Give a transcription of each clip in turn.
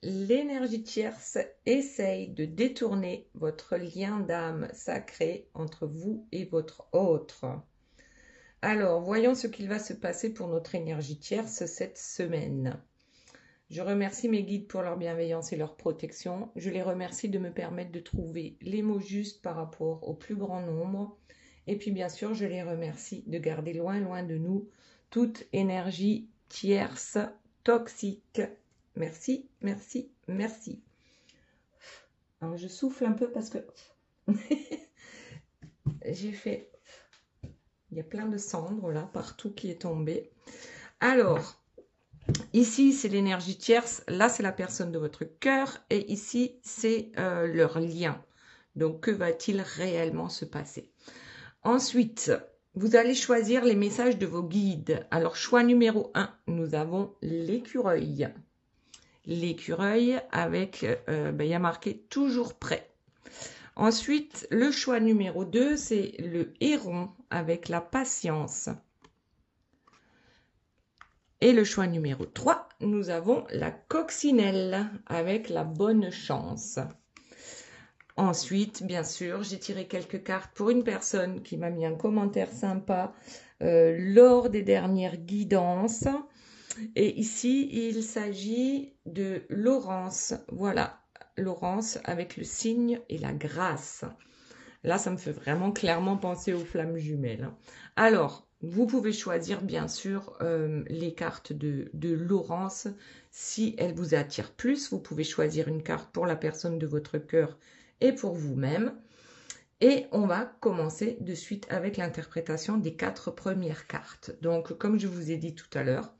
l'énergie tierce essaye de détourner votre lien d'âme sacré entre vous et votre autre. Alors, voyons ce qu'il va se passer pour notre énergie tierce cette semaine. Je remercie mes guides pour leur bienveillance et leur protection. Je les remercie de me permettre de trouver les mots justes par rapport au plus grand nombre. Et puis, bien sûr, je les remercie de garder loin, loin de nous toute énergie tierce toxique. Merci, merci, merci. Alors, je souffle un peu parce que j'ai fait... Il y a plein de cendres là, partout qui est tombé. Alors, ici, c'est l'énergie tierce. Là, c'est la personne de votre cœur. Et ici, c'est leur lien. Donc, que va-t-il réellement se passer? Ensuite, vous allez choisir les messages de vos guides. Alors, choix numéro 1, nous avons l'écureuil. L'écureuil avec, il y a marqué « toujours prêt ». Ensuite, le choix numéro 2, c'est le héron avec la patience. Et le choix numéro 3, nous avons la coccinelle avec la bonne chance. Ensuite, bien sûr, j'ai tiré quelques cartes pour une personne qui m'a mis un commentaire sympa lors des dernières guidances. Et ici, il s'agit de Laurence. Voilà, Laurence avec le signe et la grâce. Là, ça me fait vraiment clairement penser aux flammes jumelles. Alors, vous pouvez choisir bien sûr les cartes de Laurence. Si elle vous attire plus, vous pouvez choisir une carte pour la personne de votre cœur et pour vous-même. Et on va commencer de suite avec l'interprétation des 4 premières cartes. Donc, comme je vous ai dit tout à l'heure,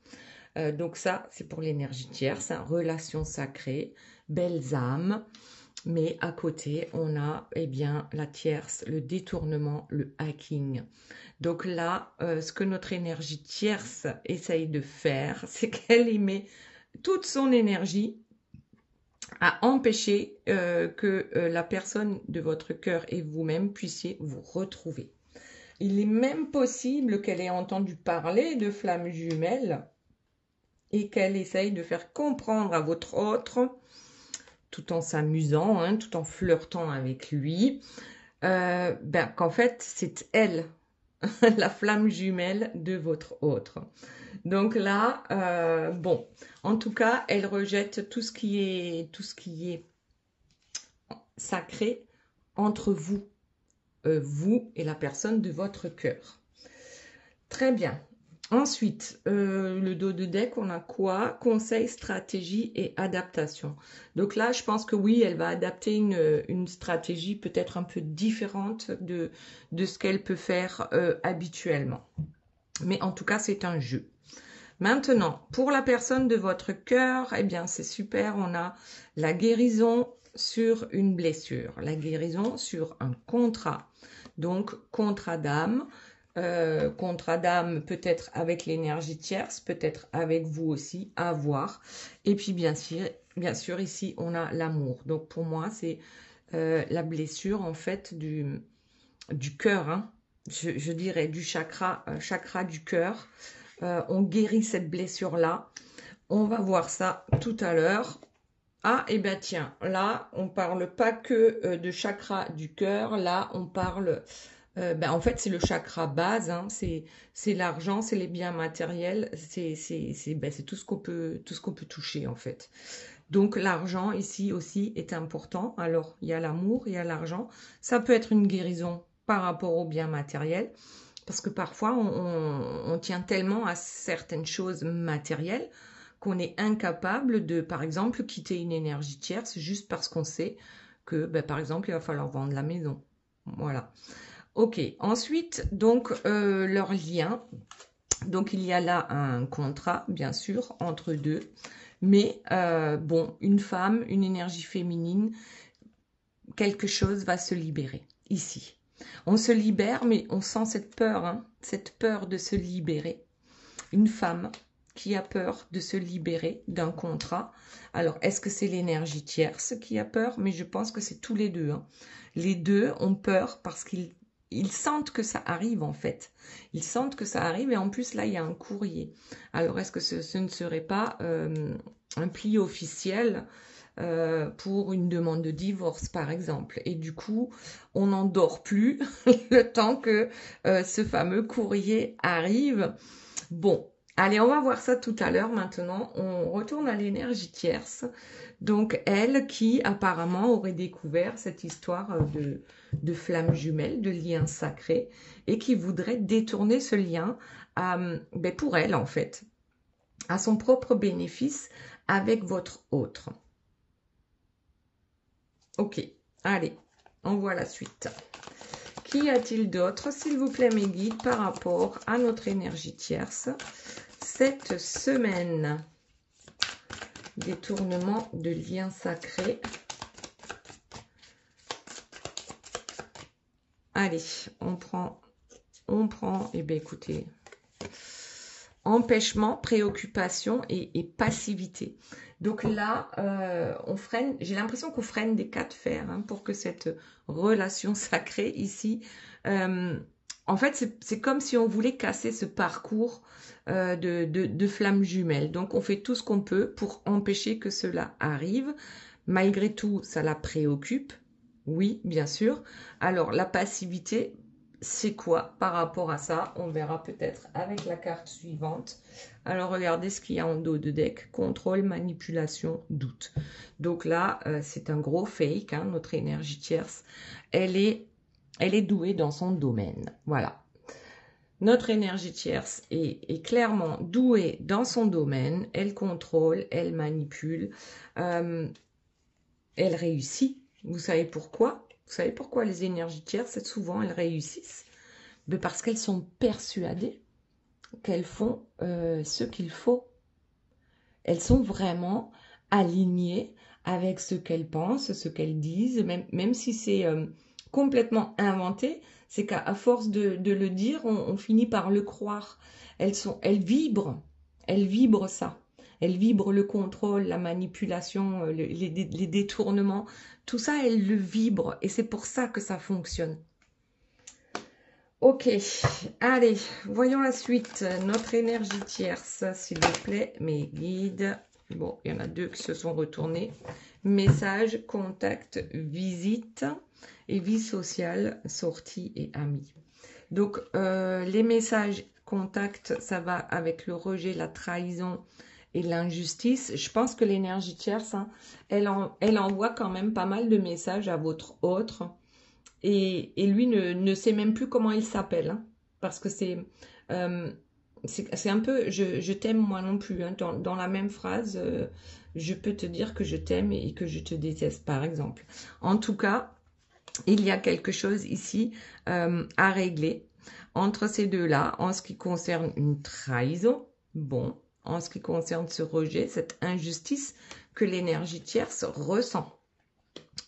donc ça, c'est pour l'énergie tierce, hein, relation sacrée, belles âmes. Mais à côté, on a la tierce, le détournement, le hacking. Donc là, ce que notre énergie tierce essaye de faire, c'est qu'elle y met toute son énergie à empêcher que la personne de votre cœur et vous-même puissiez vous retrouver. Il est même possible qu'elle ait entendu parler de flammes jumelles et qu'elle essaye de faire comprendre à votre autre, tout en s'amusant, hein, tout en flirtant avec lui, qu'en fait, c'est elle, la flamme jumelle de votre autre. Donc là, en tout cas, elle rejette tout ce qui est sacré entre vous, vous et la personne de votre cœur. Très bien. Ensuite, le dos de deck, on a quoi? Conseil, stratégie et adaptation. Donc là, je pense que oui, elle va adapter une stratégie peut-être un peu différente de ce qu'elle peut faire habituellement. Mais en tout cas, c'est un jeu. Maintenant, pour la personne de votre cœur, eh bien, c'est super. On a la guérison sur une blessure, la guérison sur un contrat. Donc, contrat d'âme. Contrat d'âme peut-être avec l'énergie tierce, peut-être avec vous aussi, à voir. Et puis bien sûr ici on a l'amour. Donc pour moi c'est la blessure en fait du cœur, hein. Je dirais du chakra du cœur. On guérit cette blessure là. On va voir ça tout à l'heure. Ah, et bien tiens, là, on parle pas que de chakra du cœur, là, on parle... en fait, c'est le chakra base, hein, c'est l'argent, c'est les biens matériels, c'est tout ce qu'on peut toucher, en fait. Donc, l'argent, ici aussi, est important. Alors, il y a l'amour, il y a l'argent. Ça peut être une guérison par rapport aux biens matériels, parce que parfois, on tient tellement à certaines choses matérielles qu'on est incapable de, par exemple, quitter une énergie tierce juste parce qu'on sait que, par exemple, il va falloir vendre la maison. Voilà. Ok. Ensuite, donc, leur lien. Donc, il y a là un contrat, bien sûr, entre deux. Mais, une femme, une énergie féminine, quelque chose va se libérer, ici. On se libère, mais on sent cette peur, hein, cette peur de se libérer. Une femme qui a peur de se libérer d'un contrat. Alors, est-ce que c'est l'énergie tierce qui a peur? Mais je pense que c'est tous les deux, hein. Les deux ont peur parce qu'ils sentent que ça arrive, en fait. Ils sentent que ça arrive et en plus, là, il y a un courrier. Alors, est-ce que ce ne serait pas un pli officiel pour une demande de divorce, par exemple. Et du coup, on n'en dort plus le temps que ce fameux courrier arrive. Bon, allez, on va voir ça tout à l'heure. Maintenant, on retourne à l'énergie tierce. Donc, elle qui apparemment aurait découvert cette histoire de flamme jumelle, de lien sacré, et qui voudrait détourner ce lien pour elle, en fait, à son propre bénéfice avec votre autre. Ok, allez, on voit la suite. Qu'y a-t-il d'autre, s'il vous plaît, mes guides, par rapport à notre énergie tierce cette semaine? Détournement de liens sacrés. Allez, on prend, eh bien écoutez, empêchement, préoccupation et passivité. Donc là, on freine, j'ai l'impression qu'on freine des cas de fer pour que cette relation sacrée ici, en fait, c'est comme si on voulait casser ce parcours de flammes jumelles. Donc, on fait tout ce qu'on peut pour empêcher que cela arrive. Malgré tout, ça la préoccupe. Oui, bien sûr. Alors, la passivité, c'est quoi par rapport à ça? On verra peut-être avec la carte suivante. Alors, regardez ce qu'il y a en dos de deck. Contrôle, manipulation, doute. Donc là, c'est un gros fake, notre énergie tierce. Elle est douée dans son domaine. Voilà. Notre énergie tierce est clairement douée dans son domaine. Elle contrôle, elle manipule, elle réussit. Vous savez pourquoi? Vous savez pourquoi les énergies tierces, souvent, elles réussissent? Mais parce qu'elles sont persuadées qu'elles font ce qu'il faut. Elles sont vraiment alignées avec ce qu'elles pensent, ce qu'elles disent, même si c'est complètement inventé, c'est qu'à force de le dire, on finit par le croire. Elles vibrent ça. Elles vibrent le contrôle, la manipulation, les détournements. Tout ça, elles le vibrent et c'est pour ça que ça fonctionne. Ok, allez, voyons la suite. Notre énergie tierce, s'il vous plaît, mes guides. Bon, il y en a deux qui se sont retournés. Message, contact, visite et vie sociale, sortie et amis. Donc, les messages, contact, ça va avec le rejet, la trahison et l'injustice. Je pense que l'énergie tierce, elle envoie quand même pas mal de messages à votre autre. Et lui ne sait même plus comment il s'appelle. Parce que c'est un peu je t'aime moi non plus. Dans la même phrase, je peux te dire que je t'aime et que je te déteste, par exemple. En tout cas, il y a quelque chose ici à régler entre ces deux-là en ce qui concerne une trahison. Bon, en ce qui concerne ce rejet, cette injustice que l'énergie tierce ressent.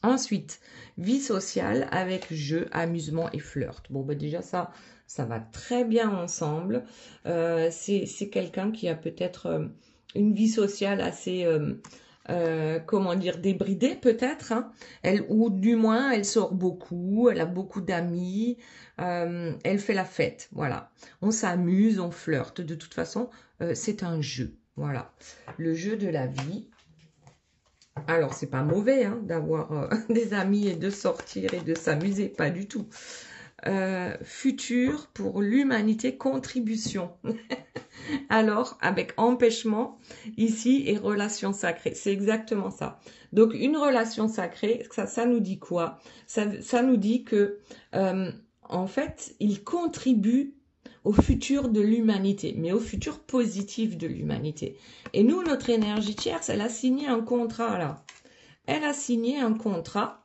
Ensuite, vie sociale avec jeu, amusement et flirt. Bon, ben déjà ça va très bien ensemble. C'est quelqu'un qui a peut-être une vie sociale assez, comment dire, débridée peut-être. Ou du moins, elle sort beaucoup, elle a beaucoup d'amis, elle fait la fête, voilà. On s'amuse, on flirte. De toute façon, c'est un jeu, voilà. Le jeu de la vie. Alors, c'est pas mauvais d'avoir des amis et de sortir et de s'amuser, pas du tout. Futur pour l'humanité, contribution. Alors, avec empêchement, ici, et relation sacrée. C'est exactement ça. Donc, une relation sacrée, ça nous dit quoi? Ça nous dit que, en fait, il contribue au futur de l'humanité, mais au futur positif de l'humanité. Et nous, notre énergie tierce, elle a signé un contrat là. Elle a signé un contrat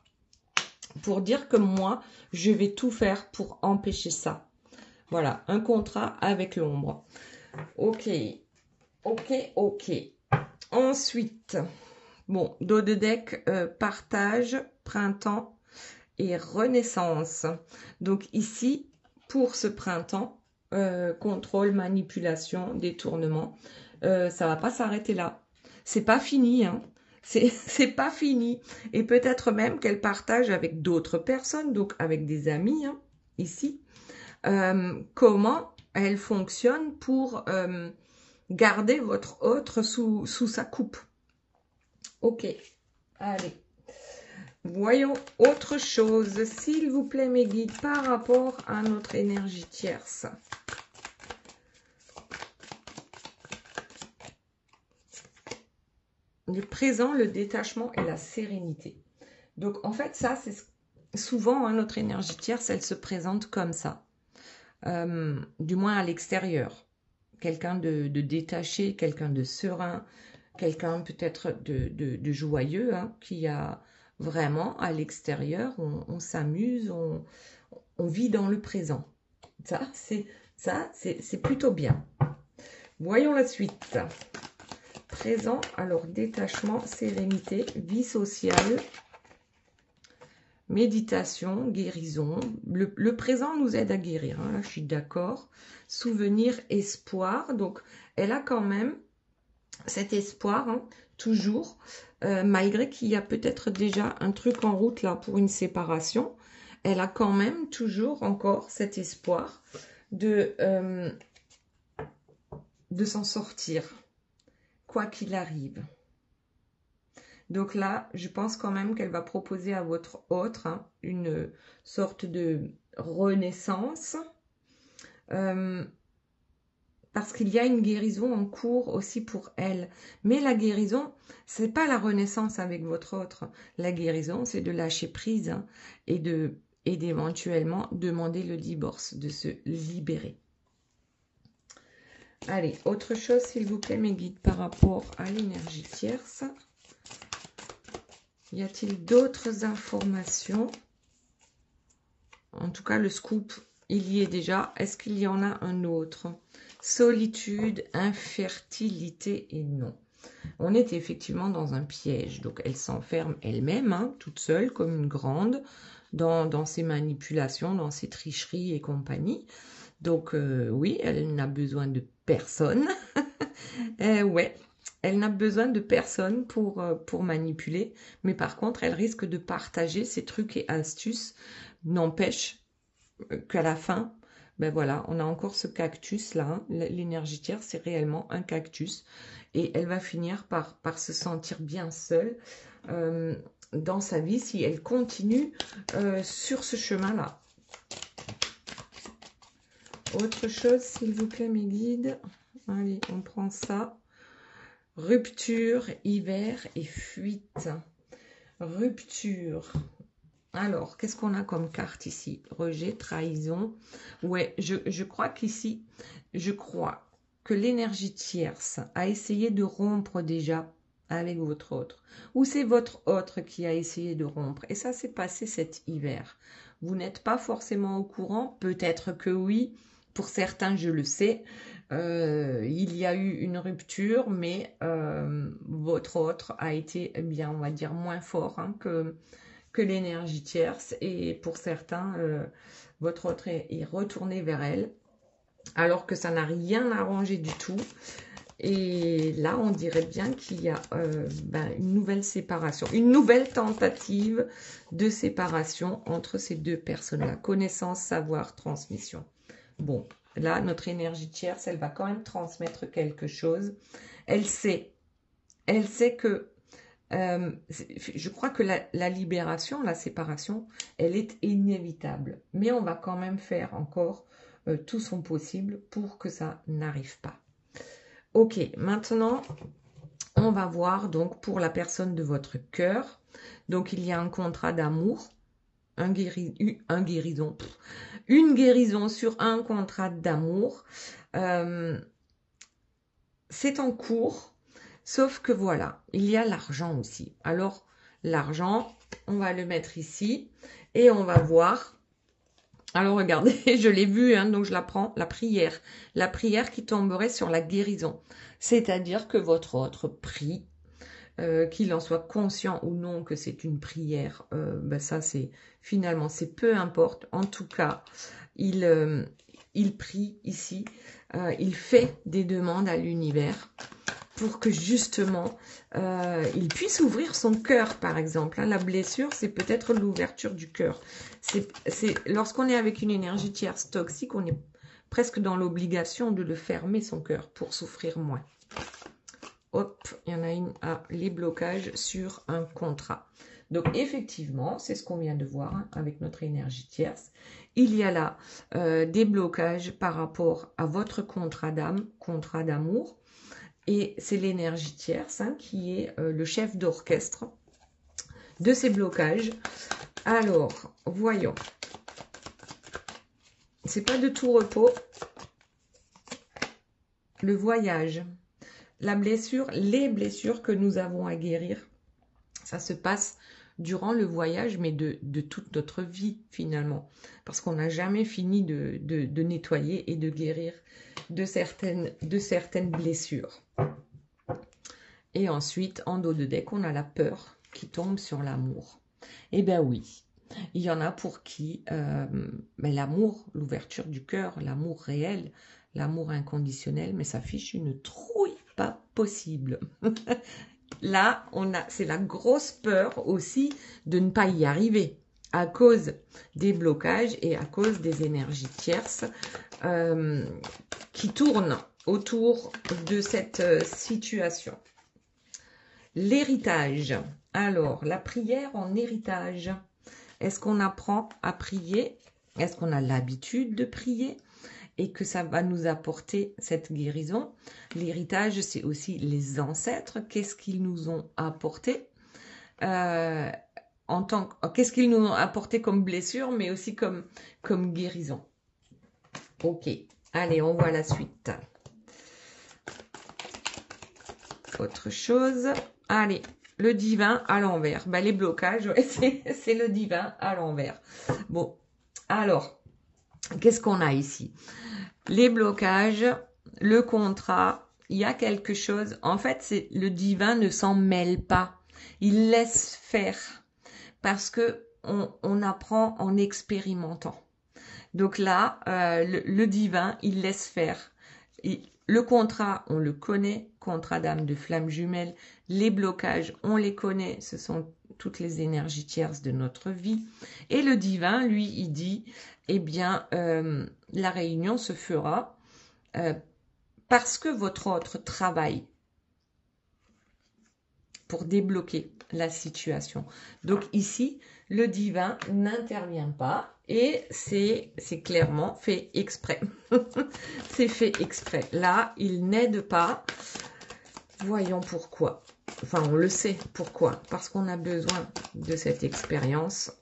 pour dire que moi, je vais tout faire pour empêcher ça. Voilà, un contrat avec l'ombre. Ok, ok, ok. Ensuite, bon, dos de deck, partage, printemps et renaissance. Donc ici, pour ce printemps, contrôle, manipulation, détournement, ça va pas s'arrêter là. C'est pas fini, c'est pas fini. Et peut-être même qu'elle partage avec d'autres personnes, donc avec des amis, ici, comment elle fonctionne pour garder votre autre sous sa coupe. Ok, allez. Voyons autre chose, s'il vous plaît, mes guides, par rapport à notre énergie tierce. Le présent, le détachement et la sérénité. Donc, en fait, ça, c'est souvent, hein, notre énergie tierce, elle se présente comme ça. Du moins à l'extérieur. Quelqu'un de détaché, quelqu'un de serein, quelqu'un peut-être de joyeux, hein, qui a vraiment à l'extérieur, on s'amuse, on vit dans le présent. Ça, c'est plutôt bien. Voyons la suite. Présent, alors détachement, sérénité, vie sociale, méditation, guérison. Le présent nous aide à guérir, hein, là, je suis d'accord. Souvenir, espoir. Donc, elle a quand même cet espoir, hein, toujours, malgré qu'il y a peut-être déjà un truc en route là pour une séparation. Elle a quand même toujours encore cet espoir de s'en sortir, quoi qu'il arrive. Donc là, je pense quand même qu'elle va proposer à votre autre, hein, une sorte de renaissance. Parce qu'il y a une guérison en cours aussi pour elle. Mais la guérison, c'est pas la renaissance avec votre autre. La guérison, c'est de lâcher prise, hein, et d'éventuellement demander le divorce, de se libérer. Allez, autre chose, s'il vous plaît, mes guides, par rapport à l'énergie tierce. Y a-t-il d'autres informations? En tout cas, le scoop, il y est déjà. Est-ce qu'il y en a un autre? Solitude, infertilité et non. On est effectivement dans un piège. Donc, elle s'enferme elle-même, hein, toute seule, comme une grande, dans ses manipulations, dans ses tricheries et compagnie. Donc, oui, elle n'a besoin de personne. Ouais, elle n'a besoin de personne pour manipuler. Mais par contre, elle risque de partager ses trucs et astuces. N'empêche qu'à la fin, ben voilà, on a encore ce cactus là, hein. L'énergie tierce, c'est réellement un cactus. Et elle va finir par se sentir bien seule dans sa vie si elle continue sur ce chemin-là. Autre chose, s'il vous plaît, mes guides. Allez, on prend ça. Rupture, hiver et fuite. Rupture. Alors, qu'est-ce qu'on a comme carte ici? Rejet, trahison. Ouais, je crois qu'ici, je crois que l'énergie tierce a essayé de rompre déjà avec votre autre. Ou c'est votre autre qui a essayé de rompre. Et ça s'est passé cet hiver. Vous n'êtes pas forcément au courant. Peut-être que oui. Pour certains, je le sais. Il y a eu une rupture, mais votre autre a été, eh bien, on va dire, moins fort, hein, que l'énergie tierce, et pour certains, votre autre est retourné vers elle, alors que ça n'a rien arrangé du tout. Et là, on dirait bien qu'il y a une nouvelle séparation, une nouvelle tentative de séparation entre ces deux personnes-là. Connaissance, savoir, transmission. Bon, là, notre énergie tierce, elle va quand même transmettre quelque chose. Elle sait que je crois que la libération, la séparation, elle est inévitable. Mais on va quand même faire encore tout son possible pour que ça n'arrive pas. Ok, maintenant, on va voir donc pour la personne de votre cœur. Donc, il y a un contrat d'amour, une guérison sur un contrat d'amour. C'est en cours. Sauf que voilà, il y a l'argent aussi. Alors, l'argent, on va le mettre ici et on va voir. Alors, regardez, je l'ai vu, hein, donc je la prends, la prière. La prière qui tomberait sur la guérison. C'est-à-dire que votre autre prie, qu'il en soit conscient ou non que c'est une prière, ça c'est finalement, c'est peu importe. En tout cas, il prie ici, il fait des demandes à l'univers pour que justement, il puisse ouvrir son cœur, par exemple. Hein. La blessure, c'est peut-être l'ouverture du cœur. Lorsqu'on est avec une énergie tierce toxique, on est presque dans l'obligation de le fermer, son cœur, pour souffrir moins. hop, il y en a une à les blocages sur un contrat. Donc, effectivement, c'est ce qu'on vient de voir hein, avec notre énergie tierce. Il y a là des blocages par rapport à votre contrat d'âme, contrat d'amour. Et c'est l'énergie tierce hein, qui est le chef d'orchestre de ces blocages. Alors, voyons. C'est pas de tout repos. Le voyage, la blessure, les blessures que nous avons à guérir, ça se passe durant le voyage, mais de toute notre vie finalement. Parce qu'on n'a jamais fini de nettoyer et de guérir de certaines blessures. Et ensuite, en dos de deck, on a la peur qui tombe sur l'amour. Eh bien oui, il y en a pour qui l'amour, l'ouverture du cœur, l'amour réel, l'amour inconditionnel, mais ça fiche une trouille pas possible. Là, c'est la grosse peur aussi de ne pas y arriver à cause des blocages et à cause des énergies tierces qui tournent autour de cette situation. L'héritage. Alors, la prière en héritage. Est-ce qu'on apprend à prier? Est-ce qu'on a l'habitude de prier? Et que ça va nous apporter cette guérison. L'héritage, c'est aussi les ancêtres. Qu'est-ce qu'ils nous ont apporté qu'est-ce qu'ils nous ont apporté comme blessure, mais aussi comme guérison. Ok, allez, on voit la suite. Autre chose. Allez, le divin à l'envers. Ben, les blocages, ouais, c'est le divin à l'envers. Bon, alors, qu'est-ce qu'on a ici? Les blocages, le contrat, il y a quelque chose. En fait, c'est le divin ne s'en mêle pas. Il laisse faire parce que on apprend en expérimentant. Donc là, le divin, il laisse faire. Le contrat, on le connaît, contrat d'âme de flamme jumelle. Les blocages, on les connaît, ce sont toutes les énergies tierces de notre vie. Et le divin, lui, il dit, eh bien, la réunion se fera parce que votre autre travaille pour débloquer la situation. Donc ici, le divin n'intervient pas et c'est clairement fait exprès. C'est fait exprès. Là, il n'aide pas. Voyons pourquoi. Enfin, on le sait pourquoi. Parce qu'on a besoin de cette expérience.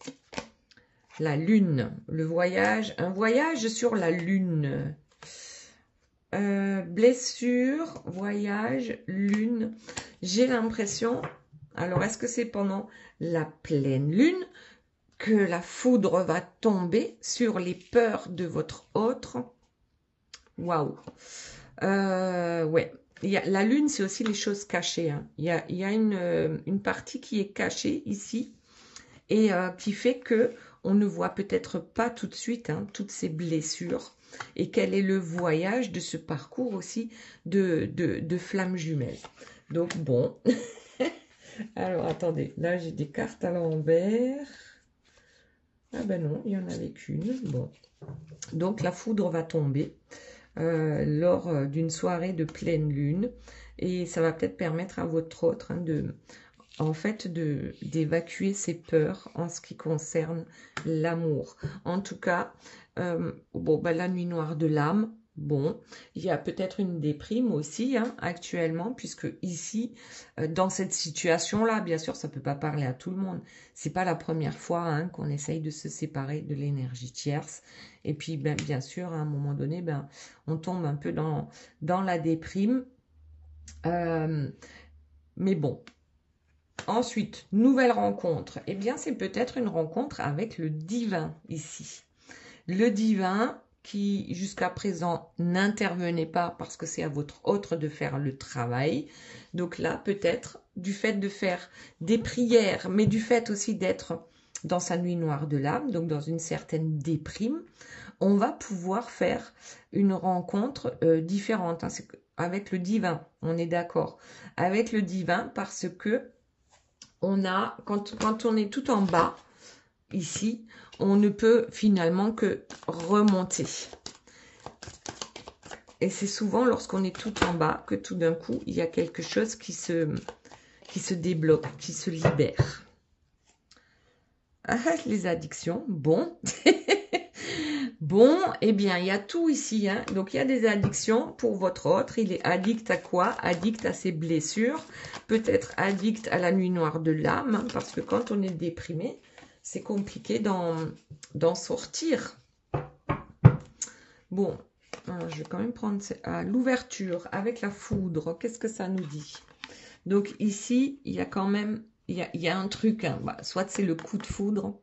La lune, le voyage, un voyage sur la lune. Blessure, voyage, lune. J'ai l'impression, alors est-ce que c'est pendant la pleine lune que la foudre va tomber sur les peurs de votre autre? Waouh. Ouais. La lune, c'est aussi les choses cachées. Hein. Il y a une partie qui est cachée ici et qui fait que on ne voit peut-être pas tout de suite hein, toutes ces blessures. Et quel est le voyage de ce parcours aussi de flammes jumelles. Donc bon. Alors attendez, là j'ai des cartes à l'envers. Ah ben non, il n'y en avait qu'une. Bon. Donc la foudre va tomber lors d'une soirée de pleine lune. Et ça va peut-être permettre à votre autre hein, d'évacuer ses peurs en ce qui concerne l'amour. En tout cas, bon, bah, la nuit noire de l'âme, bon, il y a peut-être une déprime aussi hein, actuellement, puisque ici, dans cette situation-là, bien sûr, ça ne peut pas parler à tout le monde. C'est pas la première fois hein, qu'on essaye de se séparer de l'énergie tierce. Et puis, ben, bien sûr, à un moment donné, ben, on tombe un peu dans la déprime. Mais bon. Ensuite, nouvelle rencontre. Eh bien, c'est peut-être une rencontre avec le divin ici. Le divin qui, jusqu'à présent, n'intervenait pas parce que c'est à votre autre de faire le travail. Donc là, peut-être, du fait de faire des prières, mais du fait aussi d'être dans sa nuit noire de l'âme, donc dans une certaine déprime, on va pouvoir faire une rencontre différente hein, avec le divin. On est d'accord. Avec le divin parce que quand on est tout en bas, ici, on ne peut finalement que remonter. Et c'est souvent lorsqu'on est tout en bas que tout d'un coup, il y a quelque chose qui se débloque, qui se libère. Ah, les addictions, bon. Bon, eh bien, il y a tout ici. Hein. Donc, il y a des addictions pour votre autre. Il est addict à quoi? Addict à ses blessures. Peut-être addict à la nuit noire de l'âme. Hein, parce que quand on est déprimé, c'est compliqué d'en sortir. Bon, alors je vais quand même prendre l'ouverture avec la foudre. Qu'est-ce que ça nous dit? Donc, ici, il y a quand même... Il y a un truc. Hein. Bah, soit c'est le coup de foudre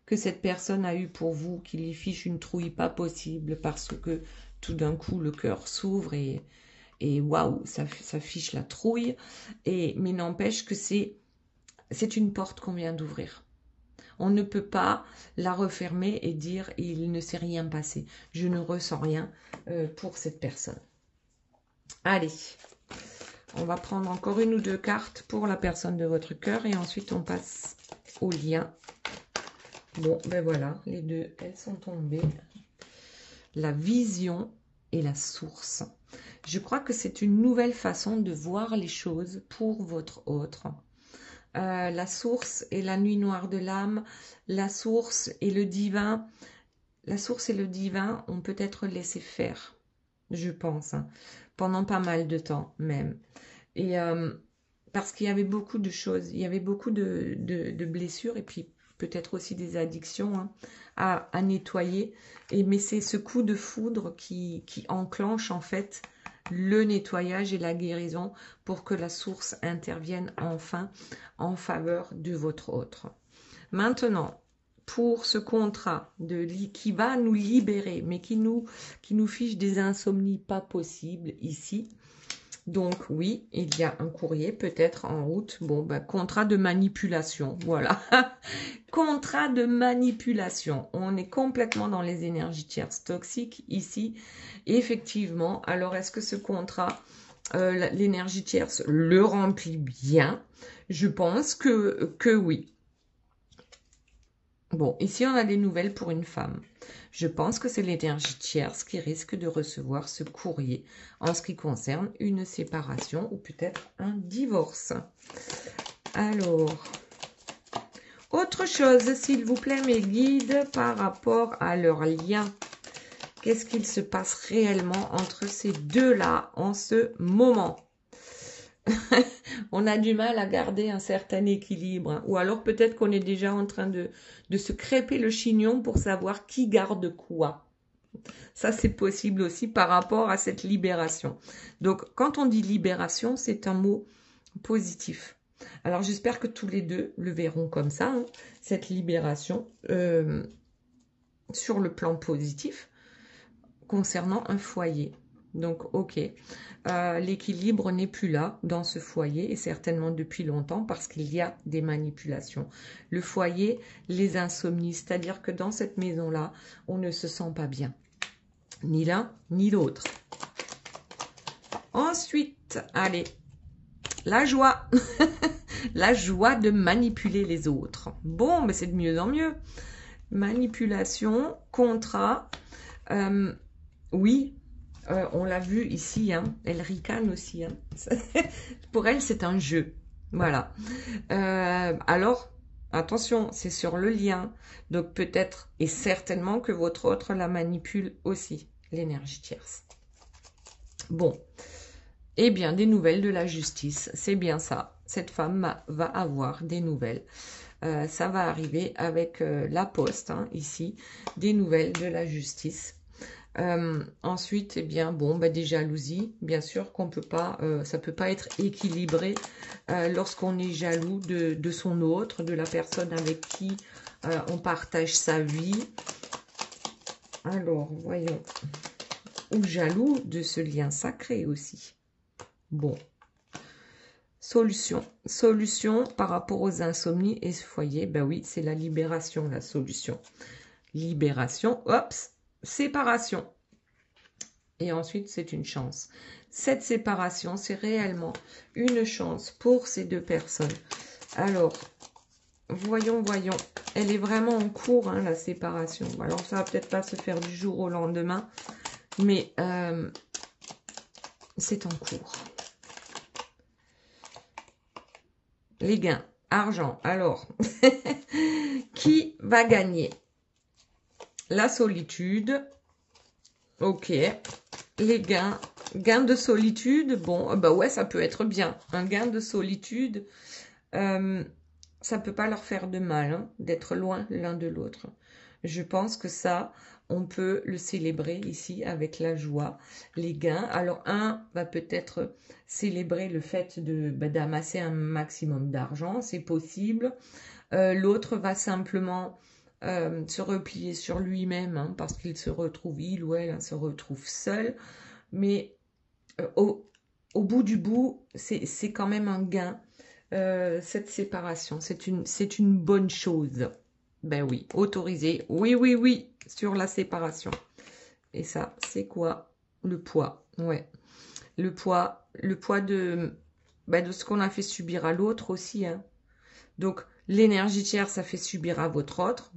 que cette personne a eu pour vous, qui lui fiche une trouille pas possible parce que tout d'un coup le cœur s'ouvre et waouh, ça fiche la trouille. Mais n'empêche que c'est une porte qu'on vient d'ouvrir. On ne peut pas la refermer et dire il ne s'est rien passé. Je ne ressens rien pour cette personne. Allez, on va prendre encore une ou deux cartes pour la personne de votre cœur et ensuite on passe au lien. Bon, ben voilà, les deux, elles sont tombées. La vision et la source. Je crois que c'est une nouvelle façon de voir les choses pour votre autre. La source et la nuit noire de l'âme, la source et le divin. La source et le divin ont peut-être laissé faire, je pense, hein, pendant pas mal de temps même. Et parce qu'il y avait beaucoup de choses, il y avait beaucoup de blessures et puis peut-être aussi des addictions hein, à nettoyer. Mais c'est ce coup de foudre qui enclenche en fait le nettoyage et la guérison pour que la source intervienne enfin en faveur de votre autre. Maintenant, pour ce contrat qui va nous libérer, mais qui nous fiche des insomnies pas possibles ici. Donc oui, il y a un courrier peut-être en route. Bon, ben, contrat de manipulation, voilà. Contrat de manipulation. On est complètement dans les énergies tierces toxiques ici. Effectivement, alors est-ce que ce contrat, l'énergie tierce le remplit bien? Je pense que oui. Bon, ici on a des nouvelles pour une femme. Je pense que c'est l'énergie tierce qui risque de recevoir ce courrier en ce qui concerne une séparation ou peut-être un divorce. Alors, autre chose, s'il vous plaît, mes guides, par rapport à leur lien. Qu'est-ce qu'il se passe réellement entre ces deux-là en ce moment? On a du mal à garder un certain équilibre. Hein. Ou alors peut-être qu'on est déjà en train de se crêper le chignon pour savoir qui garde quoi. Ça, c'est possible aussi par rapport à cette libération. Donc, quand on dit libération, c'est un mot positif. Alors, j'espère que tous les deux le verront comme ça, hein, cette libération sur le plan positif concernant un foyer. Donc, ok, l'équilibre n'est plus là dans ce foyer et certainement depuis longtemps parce qu'il y a des manipulations. Le foyer, les insomnies, c'est-à-dire que dans cette maison-là, on ne se sent pas bien. Ni l'un, ni l'autre. Ensuite, allez, la joie. La joie de manipuler les autres. Bon, mais c'est de mieux en mieux. Manipulation, contrat, oui. On l'a vu ici, hein, elle ricane aussi. Hein. Pour elle, c'est un jeu. Voilà. Alors, attention, c'est sur le lien. Donc peut-être et certainement que votre autre la manipule aussi, l'énergie tierce. Bon. Eh bien, des nouvelles de la justice. C'est bien ça. Cette femme va avoir des nouvelles. Ça va arriver avec la poste, hein, ici. Des nouvelles de la justice. Ensuite, eh bien, bon, bah, des jalousies, bien sûr qu'on peut pas, ça peut pas être équilibré lorsqu'on est jaloux de son autre, de la personne avec qui on partage sa vie. Alors, voyons, ou jaloux de ce lien sacré aussi. Bon, solution par rapport aux insomnies et ce foyer, ben oui, c'est la libération, la solution. Libération, hop, séparation. Et ensuite, c'est une chance. Cette séparation, c'est réellement une chance pour ces deux personnes. Alors, voyons. Elle est vraiment en cours, hein, la séparation. Alors, ça va peut-être pas se faire du jour au lendemain. Mais c'est en cours. Les gains, argent. Alors, qui va gagner? La solitude. Ok. Les gains. Gain de solitude. Bon, bah ouais, ça peut être bien. Un gain de solitude, ça peut pas leur faire de mal, hein, d'être loin l'un de l'autre. Je pense que ça, on peut le célébrer ici avec la joie, les gains. Alors, un va peut-être célébrer le fait d'amasser un maximum d'argent, c'est possible. L'autre va simplement se replier sur lui-même, hein, parce qu'il se retrouve, il ou elle se retrouve seul. Mais au bout du bout, c'est quand même un gain, cette séparation. C'est une bonne chose. Ben oui, autorisé. Oui, oui, oui, sur la séparation. Et ça, c'est quoi? Le poids. Ouais. Le poids de ce qu'on a fait subir à l'autre aussi, hein. Donc, l'énergie tierce a fait subir à votre autre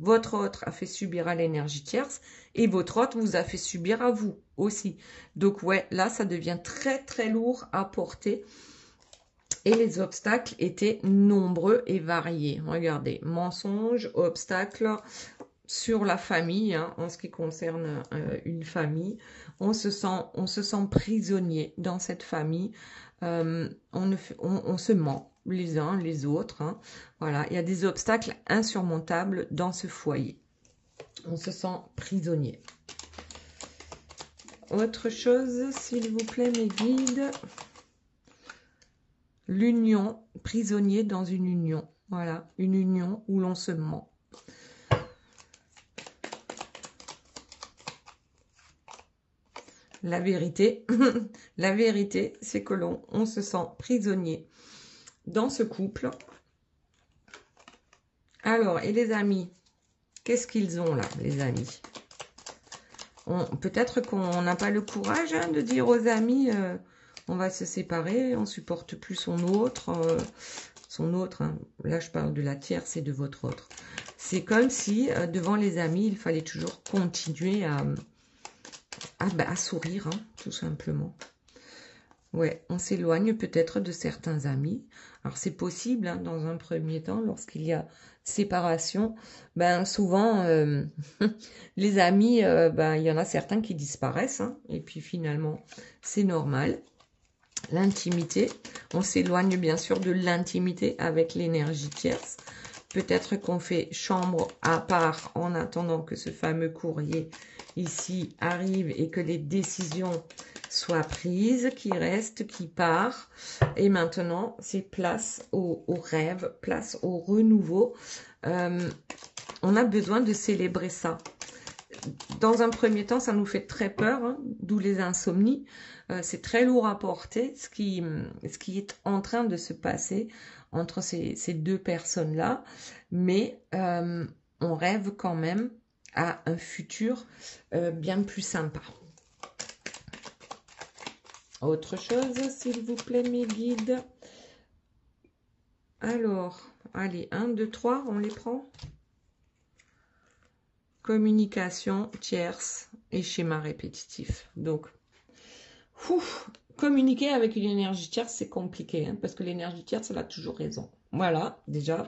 a fait subir à l'énergie tierce, et votre autre vous a fait subir à vous aussi. Donc, ouais, là, ça devient très, très lourd à porter. Et les obstacles étaient nombreux et variés. Regardez, mensonges, obstacles sur la famille, hein, en ce qui concerne une famille. On se sent prisonnier dans cette famille. On se ment les uns les autres, hein. Voilà, il y a des obstacles insurmontables dans ce foyer. On se sent prisonnier. Autre chose, s'il vous plaît, mes guides. L'union, prisonnier dans une union. Voilà, une union où l'on se ment. La vérité, la vérité, c'est que on se sent prisonnier dans ce couple. Alors, et les amis, qu'est-ce qu'ils ont là, les amis? Peut-être qu'on n'a pas le courage, hein, de dire aux amis, on va se séparer, on supporte plus son autre, hein. Là je parle de la tierce et de votre autre. C'est comme si, devant les amis, il fallait toujours continuer à sourire, hein, tout simplement. Ouais, on s'éloigne peut-être de certains amis. Alors c'est possible, hein, dans un premier temps, lorsqu'il y a séparation, ben souvent les amis, il y en a certains qui disparaissent, hein, et puis finalement c'est normal. L'intimité, on s'éloigne bien sûr de l'intimité avec l'énergie tierce. Peut-être qu'on fait chambre à part en attendant que ce fameux courrier ici arrive et que les décisions soient prises, qui reste, qui part. Et maintenant, c'est place au rêve, place au renouveau. On a besoin de célébrer ça. Dans un premier temps, ça nous fait très peur, hein, d'où les insomnies. C'est très lourd à porter, ce qui est en train de se passer entre ces deux personnes-là. Mais on rêve quand même à un futur bien plus sympa. Autre chose, s'il vous plaît, mes guides. Alors, allez, 1, 2, 3, on les prend. Communication tierce et schéma répétitif. Donc, communiquer avec une énergie tierce, c'est compliqué, hein, parce que l'énergie tierce, elle a toujours raison. Voilà, déjà,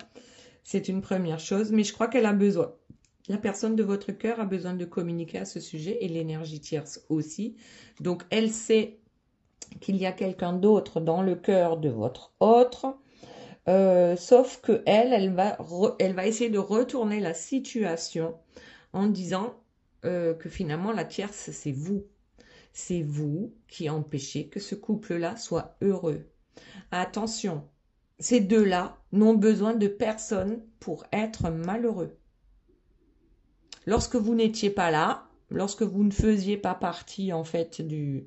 c'est une première chose, mais je crois qu'elle a besoin. La personne de votre cœur a besoin de communiquer à ce sujet, et l'énergie tierce aussi. Donc, elle sait qu'il y a quelqu'un d'autre dans le cœur de votre autre, sauf que elle va essayer de retourner la situation en disant que finalement la tierce, c'est vous. C'est vous qui empêchez que ce couple-là soit heureux. Attention, ces deux-là n'ont besoin de personne pour être malheureux. Lorsque vous n'étiez pas là, lorsque vous ne faisiez pas partie en fait de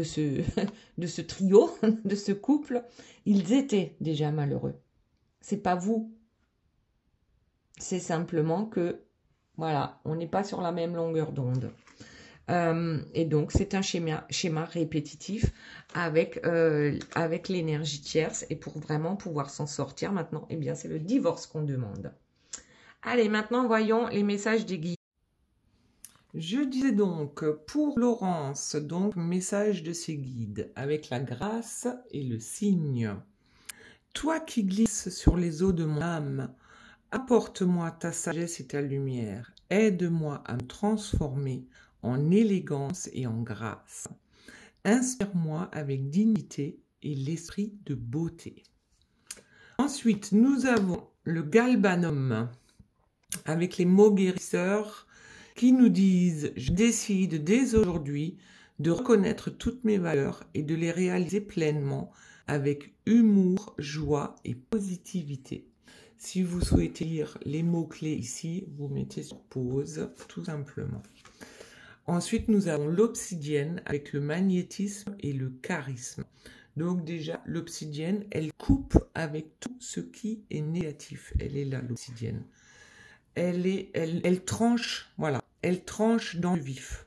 ce trio, de ce couple, ils étaient déjà malheureux. C'est pas vous. C'est simplement que, voilà, on n'est pas sur la même longueur d'onde. Et donc, c'est un schéma répétitif avec l'énergie tierce. Et pour vraiment pouvoir s'en sortir maintenant, eh bien, c'est le divorce qu'on demande. Allez, maintenant, voyons les messages des guides. Je disais donc pour Laurence, donc message de ses guides avec la grâce et le signe. Toi qui glisses sur les eaux de mon âme, apporte-moi ta sagesse et ta lumière. Aide-moi à me transformer en élégance et en grâce. Inspire-moi avec dignité et l'esprit de beauté. Ensuite, nous avons le galbanum avec les mots guérisseurs qui nous disent « Je décide dès aujourd'hui de reconnaître toutes mes valeurs et de les réaliser pleinement avec humour, joie et positivité. » Si vous souhaitez lire les mots-clés ici, vous mettez sur pause, tout simplement. Ensuite, nous avons l'obsidienne avec le magnétisme et le charisme. Donc déjà, l'obsidienne, elle coupe avec tout ce qui est négatif. Elle est là, l'obsidienne. Elle tranche, voilà, elle tranche dans le vif.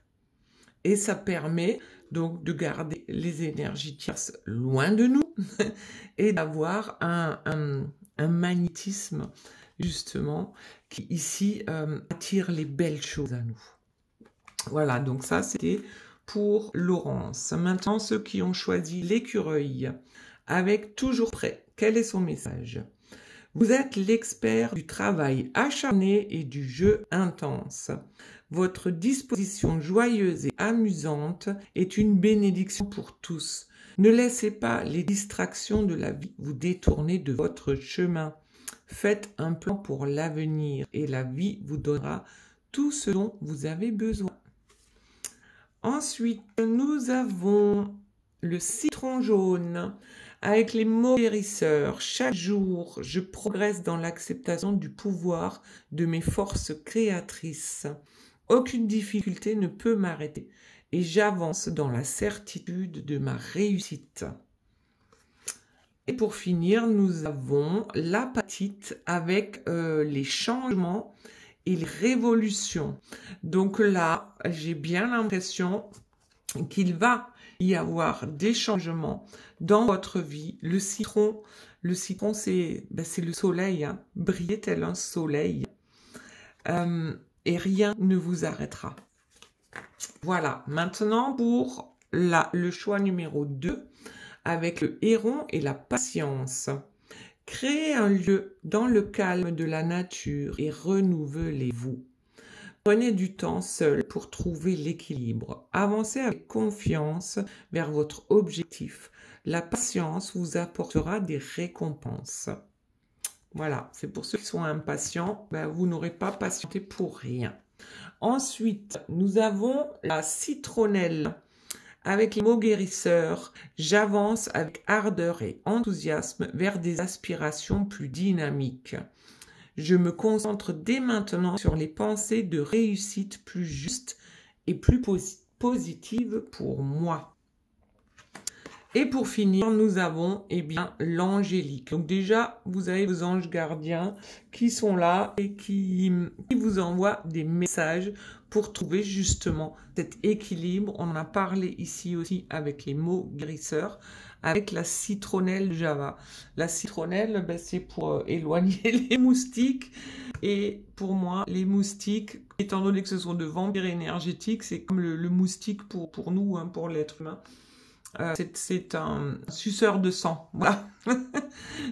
Et ça permet donc de garder les énergies tierces loin de nous et d'avoir un magnétisme, justement, qui ici attire les belles choses à nous. Voilà, donc ça, c'était pour Laurence. Maintenant, ceux qui ont choisi l'écureuil, avec toujours prêt, quel est son message? Vous êtes l'expert du travail acharné et du jeu intense. Votre disposition joyeuse et amusante est une bénédiction pour tous. Ne laissez pas les distractions de la vie vous détourner de votre chemin. Faites un plan pour l'avenir et la vie vous donnera tout ce dont vous avez besoin. Ensuite, nous avons le citron jaune avec les mots guérisseurs. Chaque jour, je progresse dans l'acceptation du pouvoir de mes forces créatrices. Aucune difficulté ne peut m'arrêter et j'avance dans la certitude de ma réussite. Et pour finir, nous avons l'apatite avec les changements et les révolutions. Donc là, j'ai bien l'impression qu'il va y avoir des changements dans votre vie. Le citron c'est le soleil, hein, briller tel un soleil. Et rien ne vous arrêtera. Voilà, maintenant pour le choix numéro 2, avec le héron et la patience. Créez un lieu dans le calme de la nature et renouvelez-vous. Prenez du temps seul pour trouver l'équilibre. Avancez avec confiance vers votre objectif. La patience vous apportera des récompenses. Voilà, c'est pour ceux qui sont impatients, vous n'aurez pas patienté pour rien. Ensuite, nous avons la citronnelle. Avec les mots guérisseurs, j'avance avec ardeur et enthousiasme vers des aspirations plus dynamiques. Je me concentre dès maintenant sur les pensées de réussite plus justes et plus positives pour moi. Et pour finir, nous avons l'angélique. Donc déjà, vous avez vos anges gardiens qui sont là et qui vous envoient des messages pour trouver justement cet équilibre. On en a parlé ici aussi avec les mots guérisseurs, avec la citronnelle Java. La citronnelle, c'est pour éloigner les moustiques. Et pour moi, les moustiques, étant donné que ce sont de vampires énergétiques, c'est comme le moustique pour nous, hein, pour l'être humain. C'est un suceur de sang, voilà.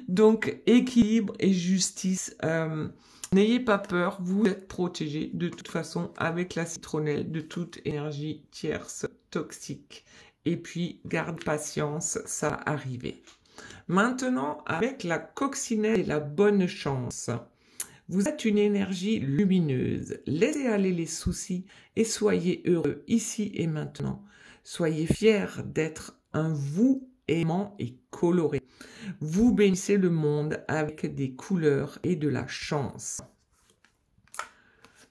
Donc, équilibre et justice. N'ayez pas peur, vous êtes protégés de toute façon avec la citronnelle de toute énergie tierce toxique. Et puis, garde patience, ça va arriver. Maintenant, avec la coccinelle et la bonne chance. Vous êtes une énergie lumineuse. Laissez aller les soucis et soyez heureux ici et maintenant. Soyez fiers d'être un vous aimant et coloré. Vous bénissez le monde avec des couleurs et de la chance.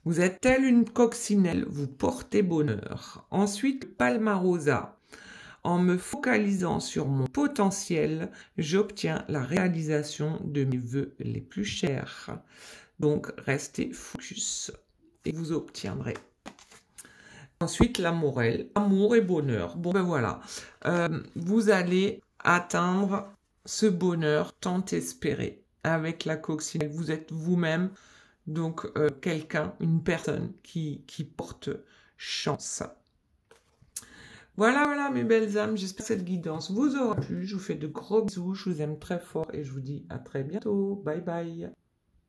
Vous êtes telle une coccinelle, vous portez bonheur. Ensuite, Palmarosa. En me focalisant sur mon potentiel, j'obtiens la réalisation de mes vœux les plus chers. Donc, restez focus et vous obtiendrez. Ensuite, la morelle, amour et bonheur. Bon, voilà, vous allez atteindre ce bonheur tant espéré avec la coccinelle. Vous êtes vous-même, donc quelqu'un, une personne qui porte chance. Voilà, voilà mes belles âmes, j'espère que cette guidance vous aura plu. Je vous fais de gros bisous, je vous aime très fort et je vous dis à très bientôt. Bye bye.